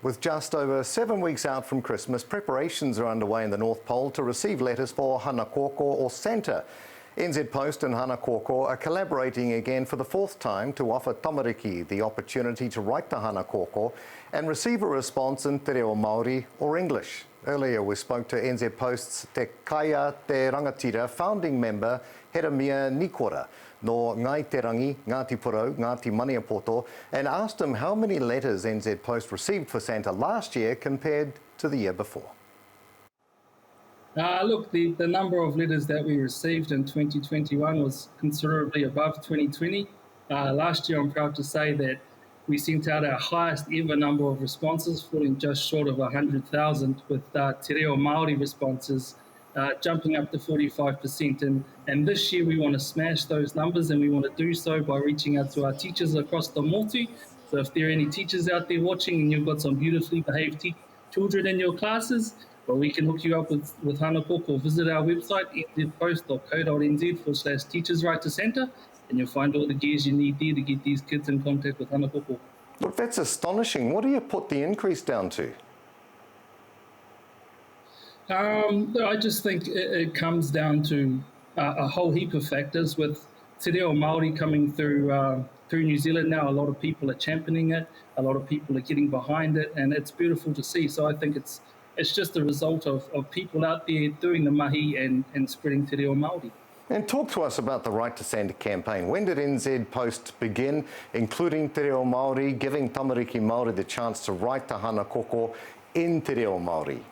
With just over 7 weeks out from Christmas, preparations are underway in the North Pole to receive letters for Hana Koko or Santa. NZ Post and Hana Koko are collaborating again for the fourth time to offer tamariki the opportunity to write to Hana Koko and receive a response in te reo Māori or English. Earlier we spoke to NZ Post's Te Kaia Te Rangatira founding member Heremia Nikora no Ngai Te Rangi, Ngāti Porou, Ngāti Maniapoto, and asked him how many letters NZ Post received for Santa last year compared to the year before. Look, the number of letters that we received in 2021 was considerably above 2020. Last year, I'm proud to say that we sent out our highest ever number of responses, falling just short of 100,000, with te reo Māori responses jumping up to 45%. And this year, we want to smash those numbers, and we want to do so by reaching out to our teachers across the motu. So if there are any teachers out there watching and you've got some beautifully behaved children in your classes, well, we can hook you up with Hana Koko. Visit our website, nzpost.co.nz/teachers right to centre, and you'll find all the gears you need there to get these kids in contact with Hana Koko. Look, that's astonishing. What do you put the increase down to? I just think it comes down to a whole heap of factors. With te reo Māori coming through New Zealand now, a lot of people are championing it, a lot of people are getting behind it, and it's beautiful to see. So I think it's just a result of people out there doing the mahi and spreading te reo Māori. And talk to us about the Right to Santa campaign. When did NZ Post begin, including te reo Māori, giving tamariki Māori the chance to write to Hana Koko in te reo Māori?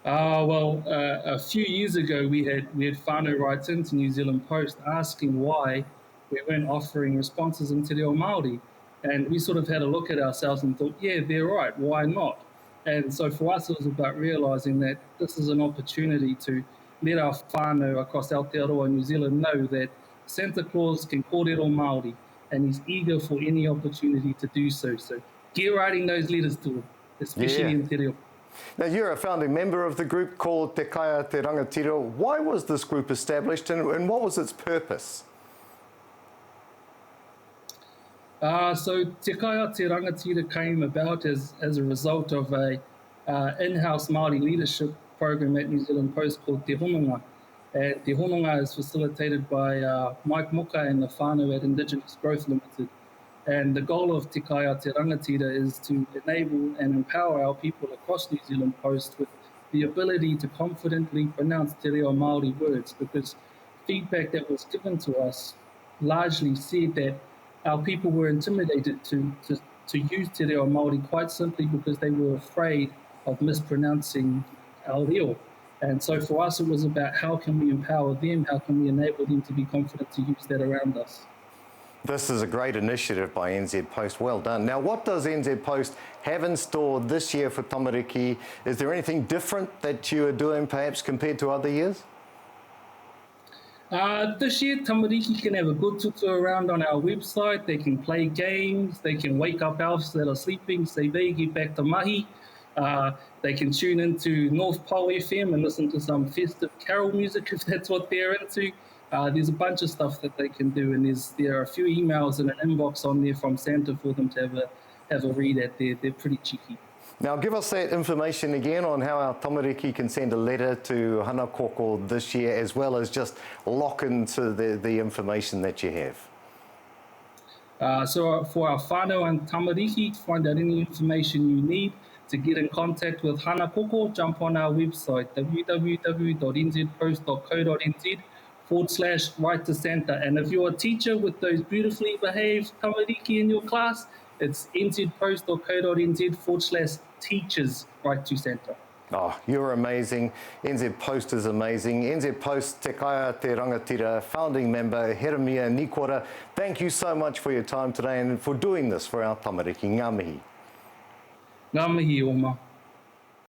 A few years ago we had whānau write into New Zealand Post asking why we weren't offering responses in te reo Māori. And we sort of had a look at ourselves and thought, yeah, they're right, why not? And so for us, it was about realising that this is an opportunity to let our whānau across Aotearoa, New Zealand, know that Santa Claus can kōrero Māori, and he's eager for any opportunity to do so. So get writing those letters to him, especially in te reo. Now, you're a founding member of the group called Te Kaia Te Rangatira. Why was this group established and what was its purpose? So Te Kaia Te Rangatira came about as a result of a in-house Māori leadership program at New Zealand Post called Te Hononga. And Te Hononga is facilitated by Mike Moka and the whānau at Indigenous Growth Limited. And the goal of Te Kaia Te Rangatira is to enable and empower our people across New Zealand Post with the ability to confidently pronounce te reo Māori words, because feedback that was given to us largely said that our people were intimidated to use te reo Māori quite simply because they were afraid of mispronouncing ao reo. And so for us, it was about how can we empower them, how can we enable them to be confident to use that around us. This is a great initiative by NZ Post. Well done. Now, what does NZ Post have in store this year for tamariki? Is there anything different that you are doing perhaps compared to other years? This year, tamariki can have a good tutu around on our website. They can play games. They can wake up elves that are sleeping, say they get back to mahi. They can tune into North Pole FM and listen to some festive carol music if that's what they're into. There's a bunch of stuff that they can do, and there are a few emails and an inbox on there from Santa for them to have a read at. They're pretty cheeky. Now, give us that information again on how our tamariki can send a letter to Hana Koko this year, as well as just lock into the information that you have. So for our whānau and tamariki, to find out any information you need to get in contact with Hana Koko, jump on our website, www.nzpost.co.nz/write to Santa. And if you're a teacher with those beautifully behaved tamariki in your class, it's nzpost.co.nz/teachers write to Santa. Oh, you're amazing. NZ Post is amazing. NZ Post Te Kaia Te Rangatira founding member Heremia Nikora, thank you so much for your time today and for doing this for our tamariki. Ngā mihi. Ngā mihi, Oma.